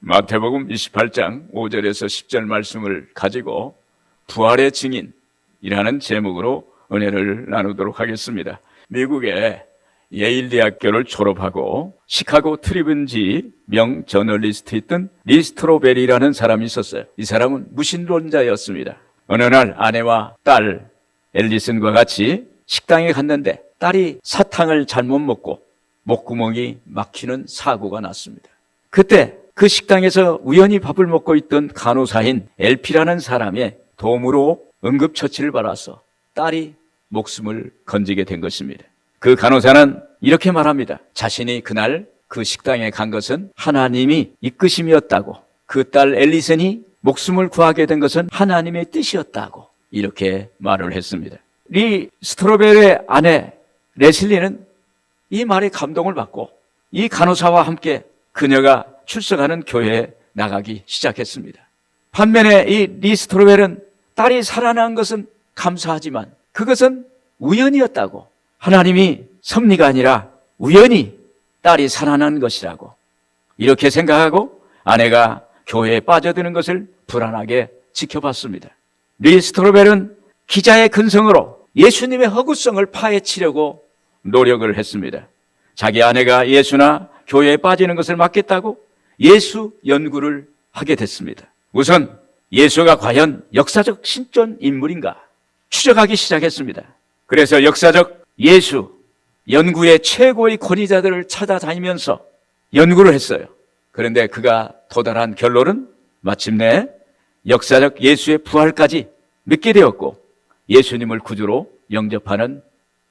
마태복음 28장 5절에서 10절 말씀을 가지고 부활의 증인이라는 제목으로 은혜를 나누도록 하겠습니다. 미국의 예일대학교를 졸업하고 시카고 트리뷴지 명저널리스트였던 리 스트로베리라는 사람이 있었어요. 이 사람은 무신론자였습니다. 어느 날 아내와 딸 앨리슨과 같이 식당에 갔는데 딸이 사탕을 잘못 먹고 목구멍이 막히는 사고가 났습니다. 그때 그 식당에서 우연히 밥을 먹고 있던 간호사인 엘피라는 사람의 도움으로 응급처치를 받아서 딸이 목숨을 건지게 된 것입니다. 그 간호사는 이렇게 말합니다. 자신이 그날 그 식당에 간 것은 하나님이 이끄심이었다고, 그 딸 앨리슨이 목숨을 구하게 된 것은 하나님의 뜻이었다고 이렇게 말을 했습니다. 리 스트로베리의 아내 레슬리는 이 말에 감동을 받고 이 간호사와 함께 그녀가 출석하는 교회에 나가기 시작했습니다. 반면에 이 리 스트로베리는 딸이 살아난 것은 감사하지만 그것은 우연이었다고, 하나님이 섭리가 아니라 우연히 딸이 살아난 것이라고 이렇게 생각하고 아내가 교회에 빠져드는 것을 불안하게 지켜봤습니다. 리 스트로베리는 기자의 근성으로 예수님의 허구성을 파헤치려고 노력을 했습니다. 자기 아내가 예수나 교회에 빠지는 것을 막겠다고 예수 연구를 하게 됐습니다. 우선 예수가 과연 역사적 신존 인물인가 추적하기 시작했습니다. 그래서 역사적 예수 연구의 최고의 권위자들을 찾아다니면서 연구를 했어요. 그런데 그가 도달한 결론은 마침내 역사적 예수의 부활까지 믿게 되었고 예수님을 구주로 영접하는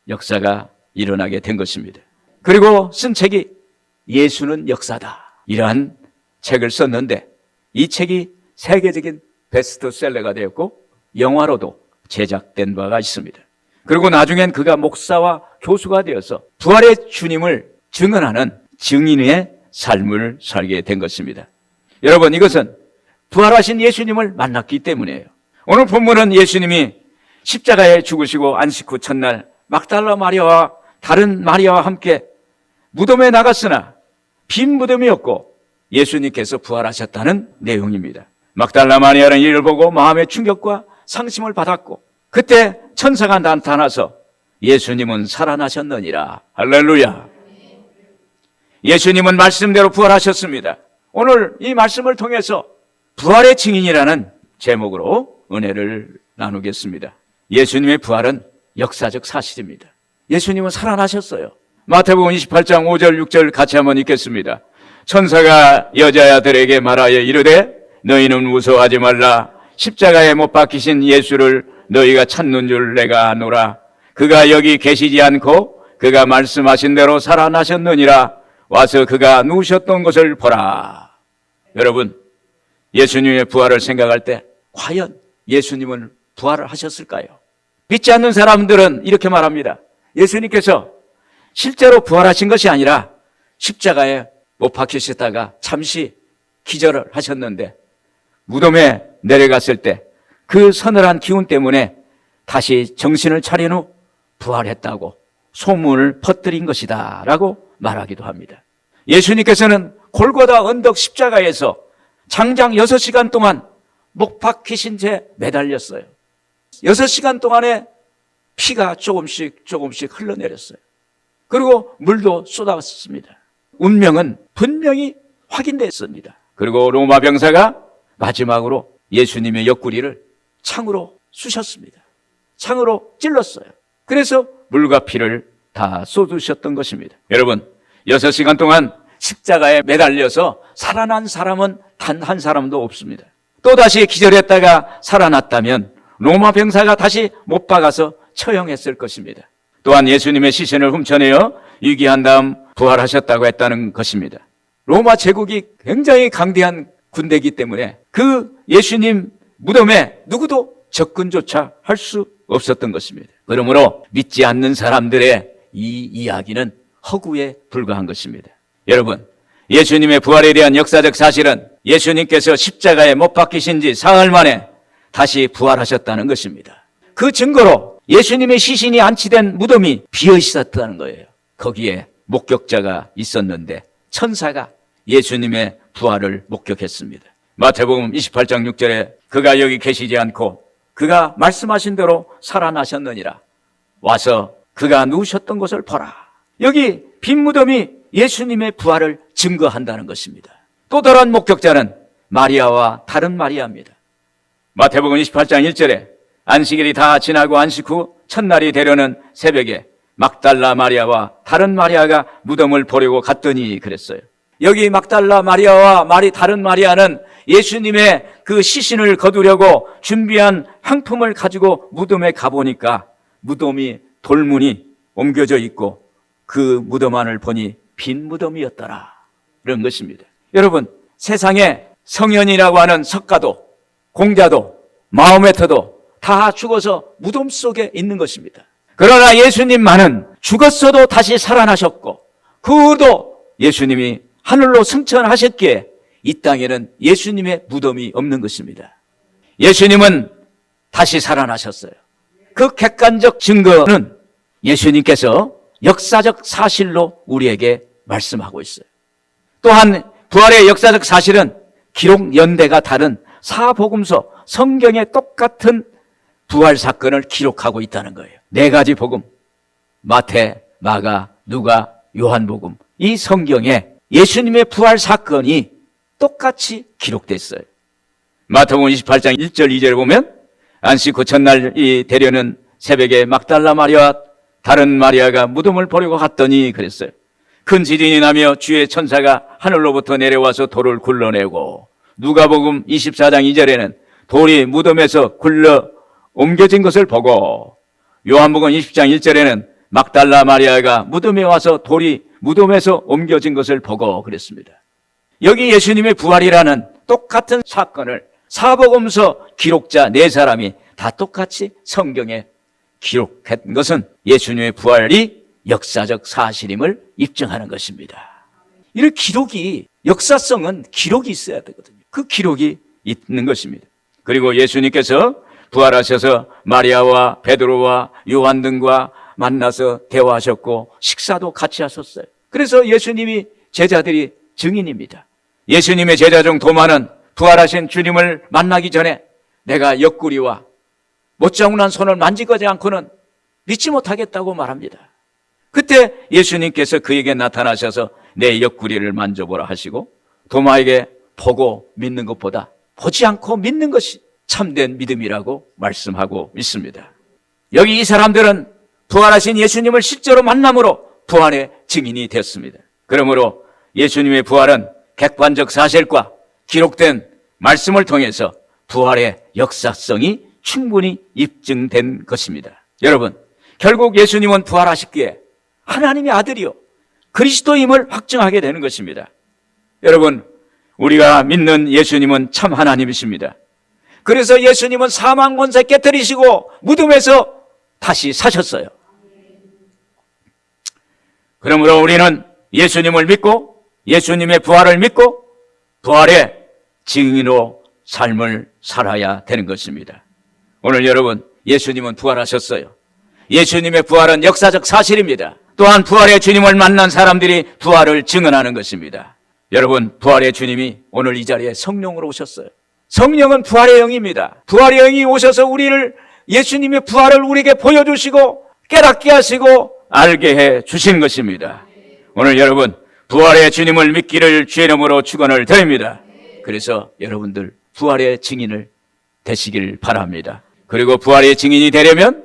역사가 일어나게 된 것입니다. 그리고 쓴 책이 예수는 역사다 이러한 책을 썼는데 이 책이 세계적인 베스트셀러가 되었고 영화로도 제작된 바가 있습니다. 그리고 나중엔 그가 목사와 교수가 되어서 부활의 주님을 증언하는 증인의 삶을 살게 된 것입니다. 여러분, 이것은 부활하신 예수님을 만났기 때문이에요. 오늘 본문은 예수님이 십자가에 죽으시고 안식 후 첫날 막달라 마리아와 다른 마리아와 함께 무덤에 나갔으나 빈 무덤이었고 예수님께서 부활하셨다는 내용입니다. 막달라 마리아는 이를 보고 마음의 충격과 상심을 받았고 그때 천사가 나타나서 예수님은 살아나셨느니라. 할렐루야. 예수님은 말씀대로 부활하셨습니다. 오늘 이 말씀을 통해서 부활의 증인이라는 제목으로 은혜를 나누겠습니다. 예수님의 부활은 역사적 사실입니다. 예수님은 살아나셨어요. 마태복음 28장 5절 6절 같이 한번 읽겠습니다. 천사가 여자들에게 말하여 이르되 너희는 무서워하지 말라. 십자가에 못 박히신 예수를 너희가 찾는 줄 내가 아노라. 그가 여기 계시지 않고 그가 말씀하신 대로 살아나셨느니라. 와서 그가 누우셨던 것을 보라. 여러분, 예수님의 부활을 생각할 때 과연 예수님은 부활을 하셨을까요? 믿지 않는 사람들은 이렇게 말합니다. 예수님께서 실제로 부활하신 것이 아니라 십자가에 못 박히셨다가 잠시 기절을 하셨는데 무덤에 내려갔을 때 그 서늘한 기운 때문에 다시 정신을 차린 후 부활했다고 소문을 퍼뜨린 것이다 라고 말하기도 합니다. 예수님께서는 골고다 언덕 십자가에서 장장 6시간 동안 못 박히신 채 매달렸어요. 6시간 동안에 피가 조금씩 흘러내렸어요. 그리고 물도 쏟아왔습니다. 운명은 분명히 확인됐습니다. 그리고 로마 병사가 마지막으로 예수님의 옆구리를 창으로 쑤셨습니다. 창으로 찔렀어요. 그래서 물과 피를 다 쏟으셨던 것입니다. 여러분, 6시간 동안 십자가에 매달려서 살아난 사람은 단 한 사람도 없습니다. 또다시 기절했다가 살아났다면 로마 병사가 다시 못 박아서 처형했을 것입니다. 또한 예수님의 시신을 훔쳐내어 유기한 다음 부활하셨다고 했다는 것입니다. 로마 제국이 굉장히 강대한 군대이기 때문에 그 예수님 무덤에 누구도 접근조차 할 수 없었던 것입니다. 그러므로 믿지 않는 사람들의 이 이야기는 허구에 불과한 것입니다. 여러분, 예수님의 부활에 대한 역사적 사실은 예수님께서 십자가에 못 박히신 지 사흘 만에 다시 부활하셨다는 것입니다. 그 증거로 예수님의 시신이 안치된 무덤이 비어 있었다는 거예요. 거기에 목격자가 있었는데 천사가 예수님의 부활을 목격했습니다. 마태복음 28장 6절에 그가 여기 계시지 않고 그가 말씀하신 대로 살아나셨느니라. 와서 그가 누우셨던 곳을 보라. 여기 빈 무덤이 예수님의 부활을 증거한다는 것입니다. 또 다른 목격자는 마리아와 다른 마리아입니다. 마태복음 28장 1절에 안식일이 다 지나고 안식 후 첫날이 되려는 새벽에 막달라 마리아와 다른 마리아가 무덤을 보려고 갔더니 그랬어요. 여기 막달라 마리아와 다른 마리아는 예수님의 그 시신을 거두려고 준비한 향품을 가지고 무덤에 가보니까 무덤이 돌문이 옮겨져 있고 그 무덤 안을 보니 빈 무덤이었더라. 그런 것입니다. 여러분, 세상에 성현이라고 하는 석가도, 공자도, 마호메트도 다 죽어서 무덤 속에 있는 것입니다. 그러나 예수님만은 죽었어도 다시 살아나셨고 그 후도 예수님이 하늘로 승천하셨기에 이 땅에는 예수님의 무덤이 없는 것입니다. 예수님은 다시 살아나셨어요. 그 객관적 증거는 예수님께서 역사적 사실로 우리에게 말씀하고 있어요. 또한 부활의 역사적 사실은 기록 연대가 다른 사복음서, 성경에 똑같은 부활 사건을 기록하고 있다는 거예요. 네 가지 복음, 마태, 마가, 누가, 요한복음, 이 성경에 예수님의 부활 사건이 똑같이 기록됐어요. 마태복음 28장 1절 2절에 보면 안식 후 첫날이 되려는 새벽에 막달라 마리아와 다른 마리아가 무덤을 보려고 갔더니 그랬어요. 큰 지진이 나며 주의 천사가 하늘로부터 내려와서 돌을 굴러내고, 누가복음 24장 2절에는 돌이 무덤에서 굴러 옮겨진 것을 보고, 요한복음 20장 1절에는 막달라 마리아가 무덤에 와서 돌이 무덤에서 옮겨진 것을 보고 그랬습니다. 여기 예수님의 부활이라는 똑같은 사건을 사복음서 기록자 네 사람이 다 똑같이 성경에 기록한 것은 예수님의 부활이 역사적 사실임을 입증하는 것입니다. 이런 기록이, 역사성은 기록이 있어야 되거든요. 그 기록이 있는 것입니다. 그리고 예수님께서 부활하셔서 마리아와 베드로와 요한 등과 만나서 대화하셨고 식사도 같이 하셨어요. 그래서 예수님이 제자들이 증인입니다. 예수님의 제자 중 도마는 부활하신 주님을 만나기 전에 내가 옆구리와 못자국난 손을 만지지 않고는 믿지 못하겠다고 말합니다. 그때 예수님께서 그에게 나타나셔서 내 옆구리를 만져보라 하시고, 도마에게 보고 믿는 것보다 보지 않고 믿는 것이 참된 믿음이라고 말씀하고 있습니다. 여기 이 사람들은 부활하신 예수님을 실제로 만남으로 부활의 증인이 되었습니다. 그러므로 예수님의 부활은 객관적 사실과 기록된 말씀을 통해서 부활의 역사성이 충분히 입증된 것입니다. 여러분, 결국 예수님은 부활하셨기에 하나님의 아들이요 그리스도임을 확증하게 되는 것입니다. 여러분, 우리가 믿는 예수님은 참 하나님이십니다. 그래서 예수님은 사망 권세 깨뜨리시고 무덤에서 다시 사셨어요. 그러므로 우리는 예수님을 믿고 예수님의 부활을 믿고 부활의 증인으로 삶을 살아야 되는 것입니다. 오늘 여러분, 예수님은 부활하셨어요. 예수님의 부활은 역사적 사실입니다. 또한 부활의 주님을 만난 사람들이 부활을 증언하는 것입니다. 여러분, 부활의 주님이 오늘 이 자리에 성령으로 오셨어요. 성령은 부활의 영입니다. 부활의 영이 오셔서 우리를, 예수님의 부활을 우리에게 보여주시고 깨닫게 하시고 알게 해 주시는 것입니다. 오늘 여러분, 부활의 주님을 믿기를 주의 이름으로 축원을 드립니다. 그래서 여러분들 부활의 증인을 되시길 바랍니다. 그리고 부활의 증인이 되려면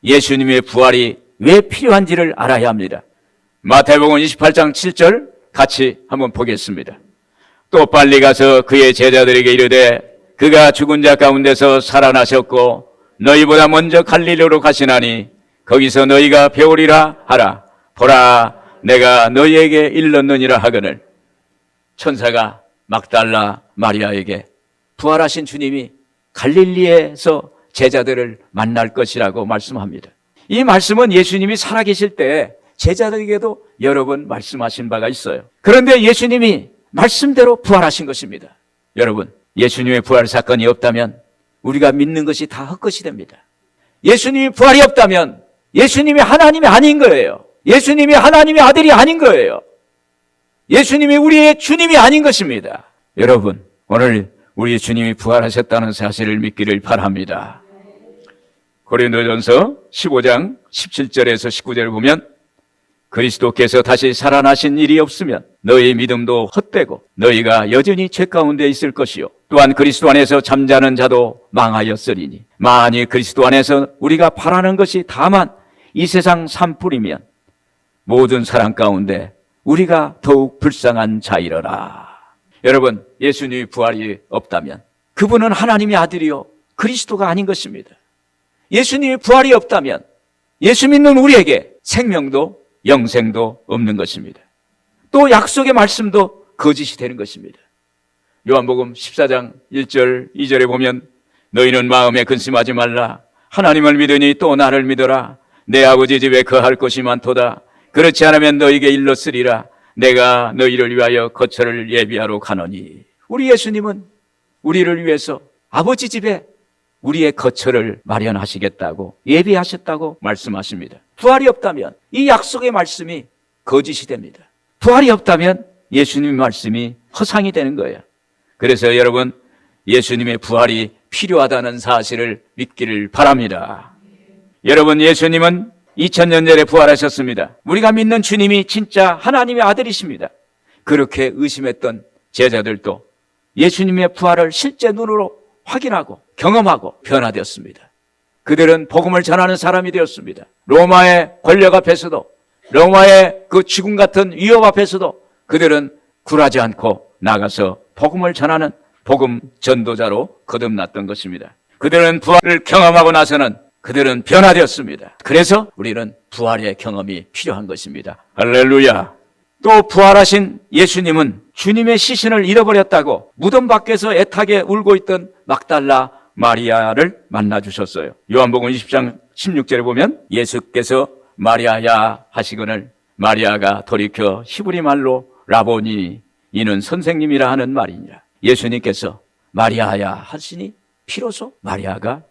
예수님의 부활이 왜 필요한지를 알아야 합니다. 마태복음 28장 7절 같이 한번 보겠습니다. 또 빨리 가서 그의 제자들에게 이르되 그가 죽은 자 가운데서 살아나셨고 너희보다 먼저 갈릴리로 가시나니 거기서 너희가 배우리라 하라. 보라, 내가 너희에게 일렀느니라 하거늘. 천사가 막달라 마리아에게 부활하신 주님이 갈릴리에서 제자들을 만날 것이라고 말씀합니다. 이 말씀은 예수님이 살아계실 때 제자들에게도 여러 번 말씀하신 바가 있어요. 그런데 예수님이 말씀대로 부활하신 것입니다. 여러분, 예수님의 부활 사건이 없다면 우리가 믿는 것이 다 헛것이 됩니다. 예수님이 부활이 없다면 예수님이 하나님이 아닌 거예요. 예수님이 하나님의 아들이 아닌 거예요. 예수님이 우리의 주님이 아닌 것입니다. 여러분, 오늘 우리 주님이 부활하셨다는 사실을 믿기를 바랍니다. 고린도전서 15장 17절에서 19절을 보면 그리스도께서 다시 살아나신 일이 없으면 너희 믿음도 헛되고 너희가 여전히 죄 가운데 있을 것이요 또한 그리스도 안에서 잠자는 자도 망하였으리니 만일 그리스도 안에서 우리가 바라는 것이 다만 이 세상 산불이면 모든 사람 가운데 우리가 더욱 불쌍한 자이러라. 여러분, 예수님이 부활이 없다면 그분은 하나님의 아들이요 그리스도가 아닌 것입니다. 예수님이 부활이 없다면 예수 믿는 우리에게 생명도 영생도 없는 것입니다. 또 약속의 말씀도 거짓이 되는 것입니다. 요한복음 14장 1절 2절에 보면 너희는 마음에 근심하지 말라. 하나님을 믿으니 또 나를 믿어라. 내 아버지 집에 거할 것이 많도다. 그렇지 않으면 너희에게 일렀으리라. 내가 너희를 위하여 거처를 예비하러 가노니. 우리 예수님은 우리를 위해서 아버지 집에 우리의 거처를 마련하시겠다고 예비하셨다고 말씀하십니다. 부활이 없다면 이 약속의 말씀이 거짓이 됩니다. 부활이 없다면 예수님의 말씀이 허상이 되는 거예요. 그래서 여러분, 예수님의 부활이 필요하다는 사실을 믿기를 바랍니다. 여러분, 예수님은 2000년 전에 부활하셨습니다. 우리가 믿는 주님이 진짜 하나님의 아들이십니다. 그렇게 의심했던 제자들도 예수님의 부활을 실제 눈으로 확인하고 경험하고 변화되었습니다. 그들은 복음을 전하는 사람이 되었습니다. 로마의 권력 앞에서도, 로마의 그 지금 같은 위협 앞에서도 그들은 굴하지 않고 나가서 복음을 전하는 복음 전도자로 거듭났던 것입니다. 그들은 부활을 경험하고 나서는 그들은 변화되었습니다. 그래서 우리는 부활의 경험이 필요한 것입니다. 할렐루야. 또 부활하신 예수님은 주님의 시신을 잃어버렸다고 무덤 밖에서 애타게 울고 있던 막달라 마리아를 만나주셨어요. 요한복음 20장 16절에 보면 예수께서 마리아야 하시거늘 마리아가 돌이켜 히브리 말로 라보니 이는 선생님이라 하는 말이니라. 예수님께서 마리아야 하시니 비로소 마리아가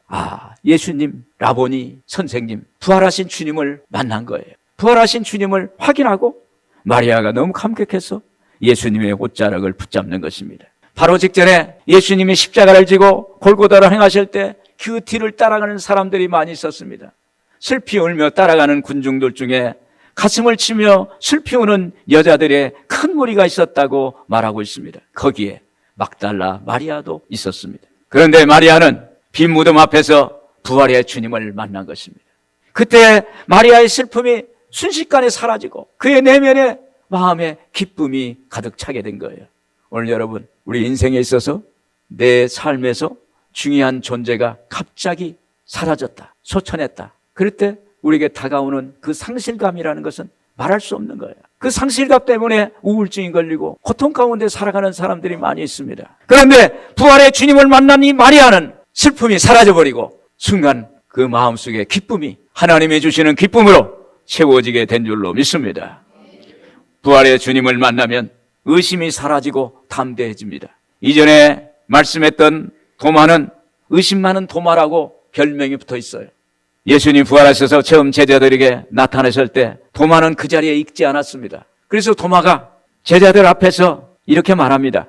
예수님, 라보니, 선생님, 부활하신 주님을 만난 거예요. 부활하신 주님을 확인하고 마리아가 너무 감격해서 예수님의 옷자락을 붙잡는 것입니다. 바로 직전에 예수님이 십자가를 지고 골고다를 행하실 때 그 뒤를 따라가는 사람들이 많이 있었습니다. 슬피 울며 따라가는 군중들 중에 가슴을 치며 슬피 우는 여자들의 큰 무리가 있었다고 말하고 있습니다. 거기에 막달라 마리아도 있었습니다. 그런데 마리아는 빈 무덤 앞에서 부활의 주님을 만난 것입니다. 그때 마리아의 슬픔이 순식간에 사라지고 그의 내면에 마음에 기쁨이 가득 차게 된 거예요. 오늘 여러분, 우리 인생에 있어서 내 삶에서 중요한 존재가 갑자기 사라졌다, 소천했다. 그럴 때 우리에게 다가오는 그 상실감이라는 것은 말할 수 없는 거예요. 그 상실감 때문에 우울증이 걸리고 고통 가운데 살아가는 사람들이 많이 있습니다. 그런데 부활의 주님을 만난 이 마리아는 슬픔이 사라져버리고 순간 그 마음속에 기쁨이 하나님이 주시는 기쁨으로 채워지게 된 줄로 믿습니다. 부활의 주님을 만나면 의심이 사라지고 담대해집니다. 이전에 말씀했던 도마는 의심 많은 도마라고 별명이 붙어 있어요. 예수님 부활하셔서 처음 제자들에게 나타나실 때 도마는 그 자리에 있지 않았습니다. 그래서 도마가 제자들 앞에서 이렇게 말합니다.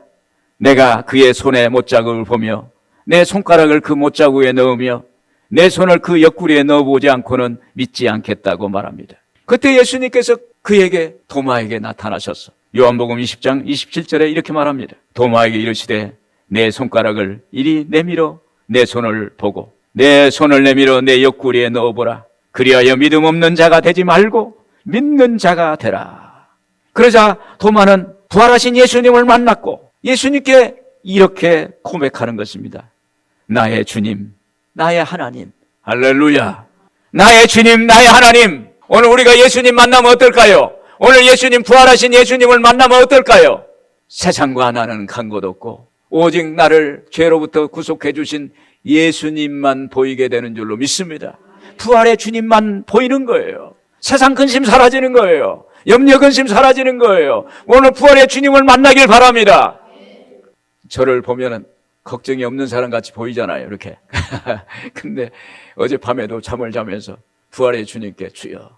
내가 그의 손에 못자국을 보며 내 손가락을 그 못자국에 넣으며 내 손을 그 옆구리에 넣어보지 않고는 믿지 않겠다고 말합니다. 그때 예수님께서 그에게 도마에게 나타나셨어. 요한복음 20장 27절에 이렇게 말합니다. 도마에게 이르시되 내 손가락을 이리 내밀어 내 손을 보고 내 손을 내밀어 내 옆구리에 넣어보라. 그리하여 믿음 없는 자가 되지 말고 믿는 자가 되라. 그러자 도마는 부활하신 예수님을 만났고 예수님께 이렇게 고백하는 것입니다. 나의 주님, 나의 하나님. 할렐루야. 나의 주님, 나의 하나님. 오늘 우리가 예수님 만나면 어떨까요? 오늘 예수님 부활하신 예수님을 만나면 어떨까요? 세상과 나는 간 곳 없고 오직 나를 죄로부터 구속해 주신 예수님만 보이게 되는 줄로 믿습니다. 부활의 주님만 보이는 거예요. 세상 근심 사라지는 거예요. 염려 근심 사라지는 거예요. 오늘 부활의 주님을 만나길 바랍니다. 저를 보면은 걱정이 없는 사람 같이 보이잖아요, 이렇게. 근데 어젯밤에도 잠을 자면서 부활의 주님께 주여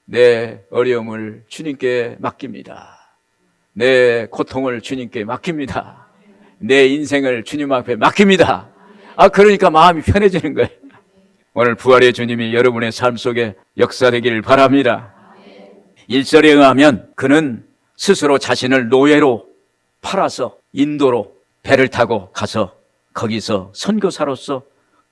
내 어려움을 주님께 맡깁니다. 내 고통을 주님께 맡깁니다. 내 인생을 주님 앞에 맡깁니다. 그러니까 마음이 편해지는 거예요. 오늘 부활의 주님이 여러분의 삶 속에 역사되기를 바랍니다. 1절에 의하면 그는 스스로 자신을 노예로 팔아서 인도로 배를 타고 가서 거기서 선교사로서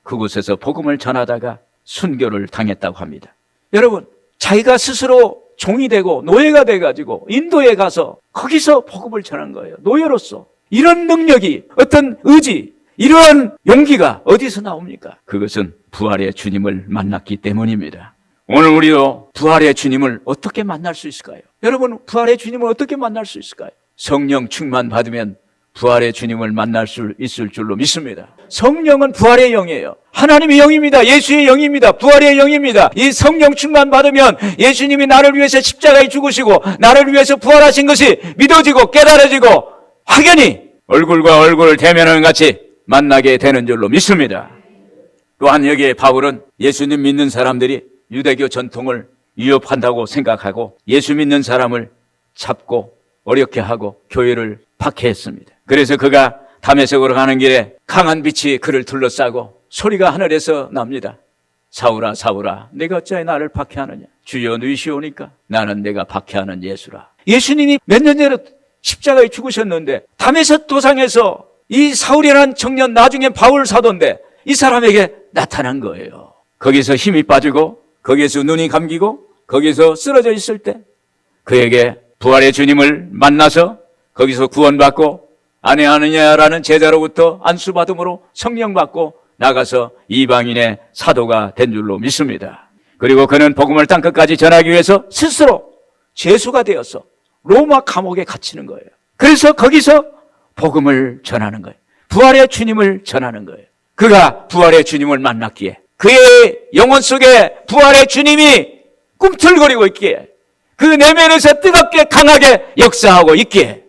그곳에서 복음을 전하다가 순교를 당했다고 합니다. 여러분, 자기가 스스로 종이 되고 노예가 돼가지고 인도에 가서 거기서 복음을 전한 거예요. 노예로서. 이런 능력이, 어떤 의지, 이러한 용기가 어디서 나옵니까? 그것은 부활의 주님을 만났기 때문입니다. 오늘 우리도 부활의 주님을 어떻게 만날 수 있을까요? 여러분, 부활의 주님을 어떻게 만날 수 있을까요? 성령 충만 받으면 부활의 주님을 만날 수 있을 줄로 믿습니다. 성령은 부활의 영이에요. 하나님의 영입니다. 예수의 영입니다. 부활의 영입니다. 이 성령 충만 받으면 예수님이 나를 위해서 십자가에 죽으시고 나를 위해서 부활하신 것이 믿어지고 깨달아지고 확연히 얼굴과 얼굴을 대면하는 같이 만나게 되는 줄로 믿습니다. 또한 여기에 바울은 예수님 믿는 사람들이 유대교 전통을 위협한다고 생각하고 예수 믿는 사람을 잡고 어렵게 하고 교회를 박해했습니다. 그래서 그가 다메섹으로 가는 길에 강한 빛이 그를 둘러싸고 소리가 하늘에서 납니다. 사울아 사울아 내가 어찌하여 나를 박해하느냐. 주여 누이시오니까 나는 내가 박해하는 예수라. 예수님이 몇 년 전에 십자가에 죽으셨는데 다메섹 도상에서 이 사울이라는 청년, 나중에 바울 사도인데 이 사람에게 나타난 거예요. 거기서 힘이 빠지고 거기에서 눈이 감기고 거기서 쓰러져 있을 때 그에게 부활의 주님을 만나서 거기서 구원받고 아내하느냐라는 제자로부터 안수받음으로 성령 받고 나가서 이방인의 사도가 된 줄로 믿습니다. 그리고 그는 복음을 땅끝까지 전하기 위해서 스스로 죄수가 되어서 로마 감옥에 갇히는 거예요. 그래서 거기서 복음을 전하는 거예요. 부활의 주님을 전하는 거예요. 그가 부활의 주님을 만났기에 그의 영혼 속에 부활의 주님이 꿈틀거리고 있기에 그 내면에서 뜨겁게 강하게 역사하고 있기에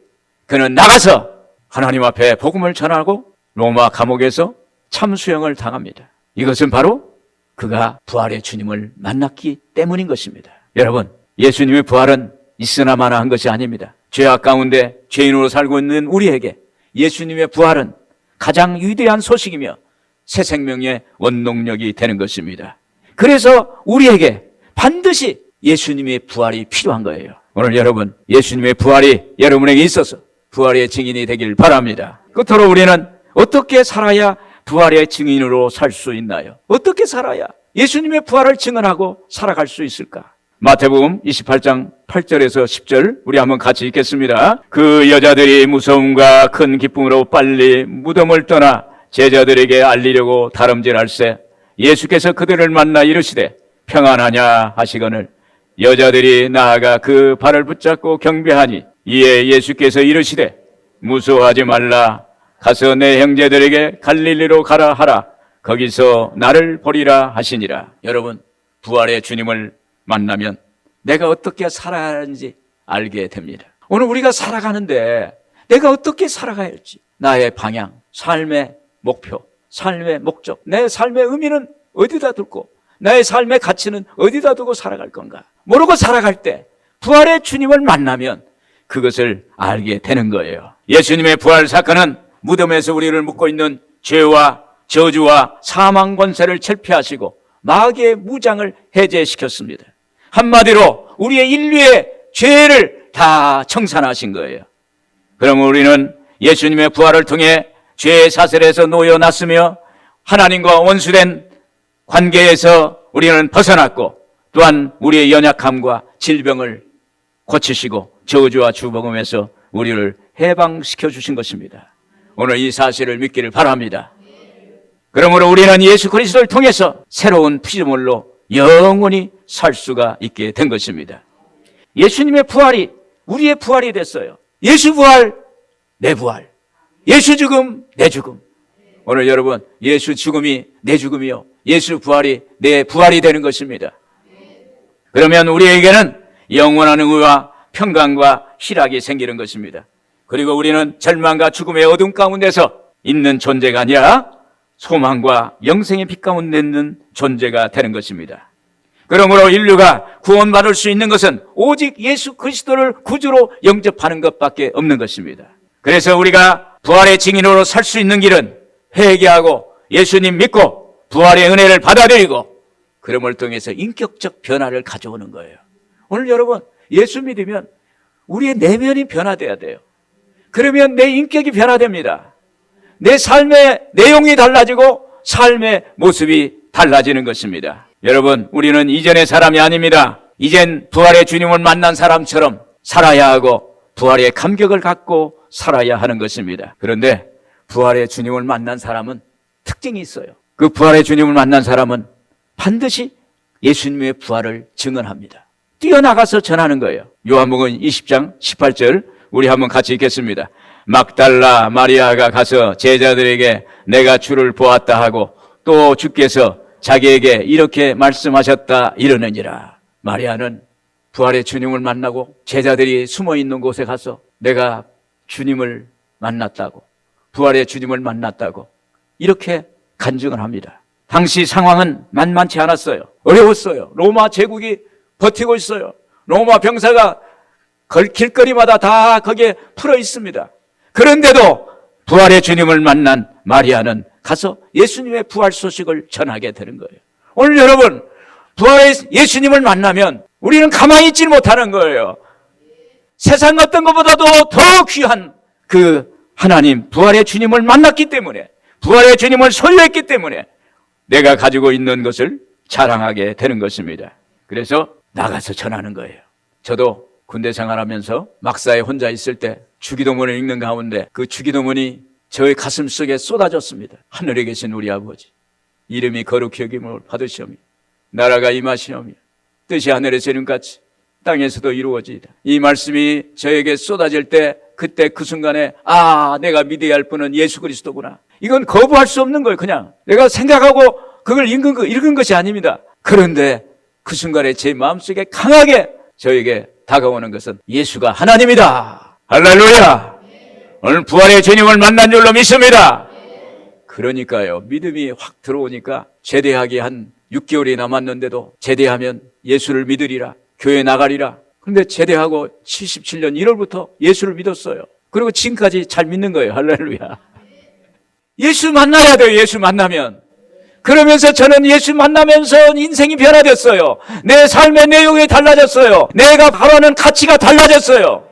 그는 나가서 하나님 앞에 복음을 전하고 로마 감옥에서 참수형을 당합니다. 이것은 바로 그가 부활의 주님을 만났기 때문인 것입니다. 여러분, 예수님의 부활은 있으나 마나 한 것이 아닙니다. 죄악 가운데 죄인으로 살고 있는 우리에게 예수님의 부활은 가장 위대한 소식이며 새 생명의 원동력이 되는 것입니다. 그래서 우리에게 반드시 예수님의 부활이 필요한 거예요. 오늘 여러분, 예수님의 부활이 여러분에게 있어서 부활의 증인이 되길 바랍니다. 끝으로 우리는 어떻게 살아야 부활의 증인으로 살 수 있나요? 어떻게 살아야 예수님의 부활을 증언하고 살아갈 수 있을까? 마태복음 28장 8절에서 10절 우리 한번 같이 읽겠습니다. 그 여자들이 무서움과 큰 기쁨으로 빨리 무덤을 떠나 제자들에게 알리려고 다름질할세 예수께서 그들을 만나 이르시되 평안하냐 하시거늘 여자들이 나아가 그 발을 붙잡고 경배하니 이에 예수께서 이르시되 무서워하지 말라 가서 내 형제들에게 갈릴리로 가라 하라 거기서 나를 보리라 하시니라. 여러분, 부활의 주님을 만나면 내가 어떻게 살아야 하는지 알게 됩니다. 오늘 우리가 살아가는데 내가 어떻게 살아가야 할지, 나의 방향, 삶의 목표, 삶의 목적, 내 삶의 의미는 어디다 두고 나의 삶의 가치는 어디다 두고 살아갈 건가 모르고 살아갈 때 부활의 주님을 만나면 그것을 알게 되는 거예요. 예수님의 부활 사건은 무덤에서 우리를 묶고 있는 죄와 저주와 사망 권세를 철폐하시고 마귀의 무장을 해제시켰습니다. 한마디로 우리의 인류의 죄를 다 청산하신 거예요. 그러면 우리는 예수님의 부활을 통해 죄의 사슬에서 놓여놨으며 하나님과 원수된 관계에서 우리는 벗어났고 또한 우리의 연약함과 질병을 고치시고 저주와 주복음에서 우리를 해방시켜 주신 것입니다. 오늘 이 사실을 믿기를 바랍니다. 그러므로 우리는 예수 그리스도를 통해서 새로운 피조물로 영원히 살 수가 있게 된 것입니다. 예수님의 부활이 우리의 부활이 됐어요. 예수 부활, 내 부활. 예수 죽음, 내 죽음. 오늘 여러분, 예수 죽음이 내 죽음이요 예수 부활이 내 부활이 되는 것입니다. 그러면 우리에게는 영원한 의와 평강과 희락이 생기는 것입니다. 그리고 우리는 절망과 죽음의 어둠 가운데서 있는 존재가 아니라 소망과 영생의 빛 가운데 있는 존재가 되는 것입니다. 그러므로 인류가 구원받을 수 있는 것은 오직 예수 그리스도를 구주로 영접하는 것밖에 없는 것입니다. 그래서 우리가 부활의 증인으로 살 수 있는 길은 회개하고 예수님 믿고 부활의 은혜를 받아들이고 그럼을 통해서 인격적 변화를 가져오는 거예요. 오늘 여러분, 예수 믿으면 우리의 내면이 변화돼야 돼요. 그러면 내 인격이 변화됩니다. 내 삶의 내용이 달라지고 삶의 모습이 달라지는 것입니다. 여러분, 우리는 이전의 사람이 아닙니다. 이젠 부활의 주님을 만난 사람처럼 살아야 하고 부활의 감격을 갖고 살아야 하는 것입니다. 그런데 부활의 주님을 만난 사람은 특징이 있어요. 그 부활의 주님을 만난 사람은 반드시 예수님의 부활을 증언합니다. 뛰어나가서 전하는 거예요. 요한복음 20장 18절 우리 한번 같이 읽겠습니다. 막달라 마리아가 가서 제자들에게 내가 주를 보았다 하고 또 주께서 자기에게 이렇게 말씀하셨다 이러느니라. 마리아는 부활의 주님을 만나고 제자들이 숨어 있는 곳에 가서 내가 주님을 만났다고, 부활의 주님을 만났다고 이렇게 간증을 합니다. 당시 상황은 만만치 않았어요. 어려웠어요. 로마 제국이 버티고 있어요. 로마 병사가 길거리마다 다 거기에 풀어 있습니다. 그런데도 부활의 주님을 만난 마리아는 가서 예수님의 부활 소식을 전하게 되는 거예요. 오늘 여러분, 부활의 예수님을 만나면 우리는 가만히 있지 못하는 거예요. 세상 어떤 것보다도 더 귀한 그 하나님 부활의 주님을 만났기 때문에, 부활의 주님을 소유했기 때문에 내가 가지고 있는 것을 자랑하게 되는 것입니다. 그래서 나가서 전하는 거예요. 저도 군대 생활하면서 막사에 혼자 있을 때 주기도문을 읽는 가운데 그 주기도문이 저의 가슴 속에 쏟아졌습니다. 하늘에 계신 우리 아버지, 이름이 거룩히 여김을 받으시오며 나라가 임하시오며 뜻이 하늘에서 이룬같이 땅에서도 이루어지이다. 이 말씀이 저에게 쏟아질 때 그때 그 순간에 내가 믿어야 할 분은 예수 그리스도구나. 이건 거부할 수 없는 거예요. 그냥 내가 생각하고 그걸 읽은 것이 아닙니다. 그런데 그 순간에 제 마음속에 강하게 저에게 다가오는 것은 예수가 하나님이다. 할렐루야. 오늘 부활의 주님을 만난 줄로 믿습니다. 그러니까요, 믿음이 확 들어오니까 제대하기 한 6개월이 남았는데도 제대하면 예수를 믿으리라, 교회 나가리라. 그런데 제대하고 77년 1월부터 예수를 믿었어요. 그리고 지금까지 잘 믿는 거예요. 할렐루야. 예수 만나야 돼요. 예수 만나면. 그러면서 저는 예수 만나면서 인생이 변화됐어요. 내 삶의 내용이 달라졌어요. 내가 바라는 가치가 달라졌어요.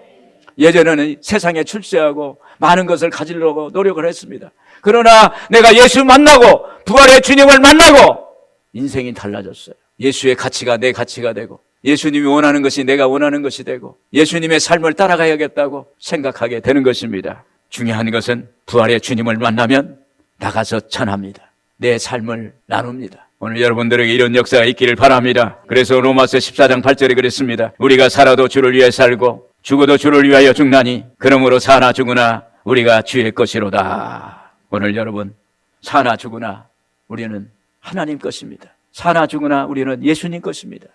예전에는 세상에 출세하고 많은 것을 가지려고 노력을 했습니다. 그러나 내가 예수 만나고 부활의 주님을 만나고 인생이 달라졌어요. 예수의 가치가 내 가치가 되고 예수님이 원하는 것이 내가 원하는 것이 되고 예수님의 삶을 따라가야겠다고 생각하게 되는 것입니다. 중요한 것은 부활의 주님을 만나면 나가서 전합니다. 내 삶을 나눕니다. 오늘 여러분들에게 이런 역사가 있기를 바랍니다. 그래서 로마서 14장 8절에 그랬습니다. 우리가 살아도 주를 위해 살고 죽어도 주를 위하여 죽나니 그러므로 사나 죽으나 우리가 주의 것이로다. 오늘 여러분, 사나 죽으나 우리는 하나님 것입니다. 사나 죽으나 우리는 예수님 것입니다.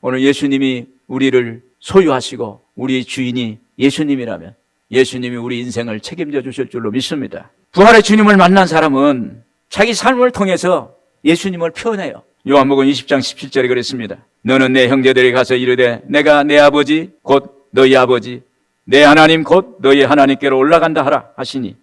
오늘 예수님이 우리를 소유하시고 우리 주인이 예수님이라면 예수님이 우리 인생을 책임져 주실 줄로 믿습니다. 부활의 주님을 만난 사람은 자기 삶을 통해서 예수님을 표현해요. 요한복음 20장 17절에 그랬습니다. 너는 내 형제들에게 가서 이르되 내가 내 아버지 곧 너희 아버지 내 하나님 곧 너희 하나님께로 올라간다 하라 하시니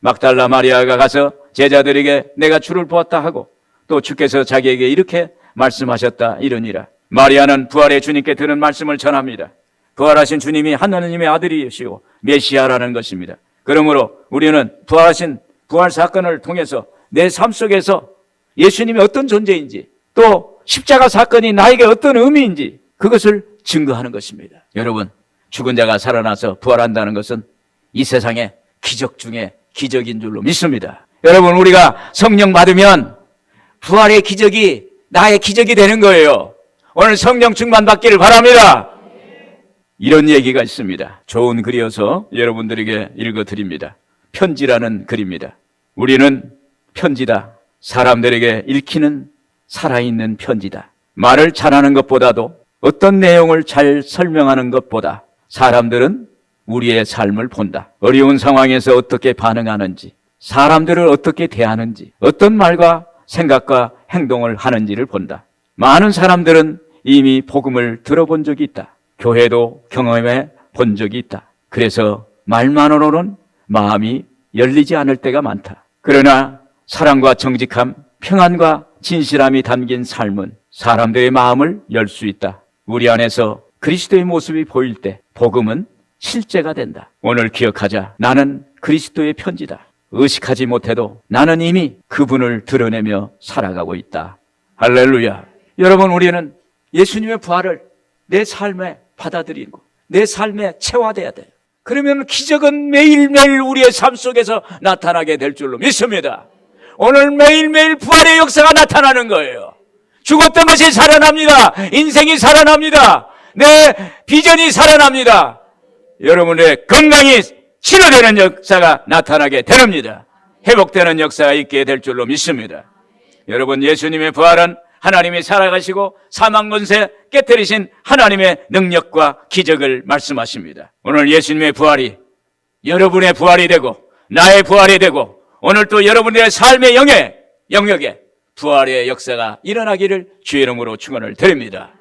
막달라 마리아가 가서 제자들에게 내가 주를 보았다 하고 또 주께서 자기에게 이렇게 말씀하셨다 이러니라. 마리아는 부활의 주님께 들은 말씀을 전합니다. 부활하신 주님이 하나님의 아들이시고 메시아라는 것입니다. 그러므로 우리는 부활하신 부활 사건을 통해서 내 삶 속에서 예수님이 어떤 존재인지 또 십자가 사건이 나에게 어떤 의미인지 그것을 증거하는 것입니다. 여러분, 죽은 자가 살아나서 부활한다는 것은 이 세상의 기적 중에 기적인 줄로 믿습니다. 여러분, 우리가 성령 받으면 부활의 기적이 나의 기적이 되는 거예요. 오늘 성령 충만 받기를 바랍니다. 이런 얘기가 있습니다. 좋은 글이어서 여러분들에게 읽어드립니다. 편지라는 글입니다. 우리는 편지다. 사람들에게 읽히는 살아있는 편지다. 말을 잘하는 것보다도 어떤 내용을 잘 설명하는 것보다 사람들은 우리의 삶을 본다. 어려운 상황에서 어떻게 반응하는지, 사람들을 어떻게 대하는지, 어떤 말과 생각과 행동을 하는지를 본다. 많은 사람들은 이미 복음을 들어본 적이 있다. 교회도 경험해 본 적이 있다. 그래서 말만으로는 마음이 열리지 않을 때가 많다. 그러나 사랑과 정직함, 평안과 진실함이 담긴 삶은 사람들의 마음을 열 수 있다. 우리 안에서 그리스도의 모습이 보일 때 복음은 실제가 된다. 오늘 기억하자. 나는 그리스도의 편지다. 의식하지 못해도 나는 이미 그분을 드러내며 살아가고 있다. 할렐루야. 여러분, 우리는 예수님의 부활을 내 삶에 받아들이고 내 삶에 체화돼야 돼요. 그러면 기적은 매일매일 우리의 삶 속에서 나타나게 될 줄로 믿습니다. 오늘 매일매일 부활의 역사가 나타나는 거예요. 죽었던 것이 살아납니다. 인생이 살아납니다. 내 비전이 살아납니다. 여러분의 건강이 치료되는 역사가 나타나게 됩니다. 회복되는 역사가 있게 될 줄로 믿습니다. 여러분, 예수님의 부활은 하나님이 살아가시고 사망 권세 깨뜨리신 하나님의 능력과 기적을 말씀하십니다. 오늘 예수님의 부활이 여러분의 부활이 되고 나의 부활이 되고 오늘 또 여러분의 삶의 영역에 부활의 역사가 일어나기를 주의 이름으로 축원을 드립니다.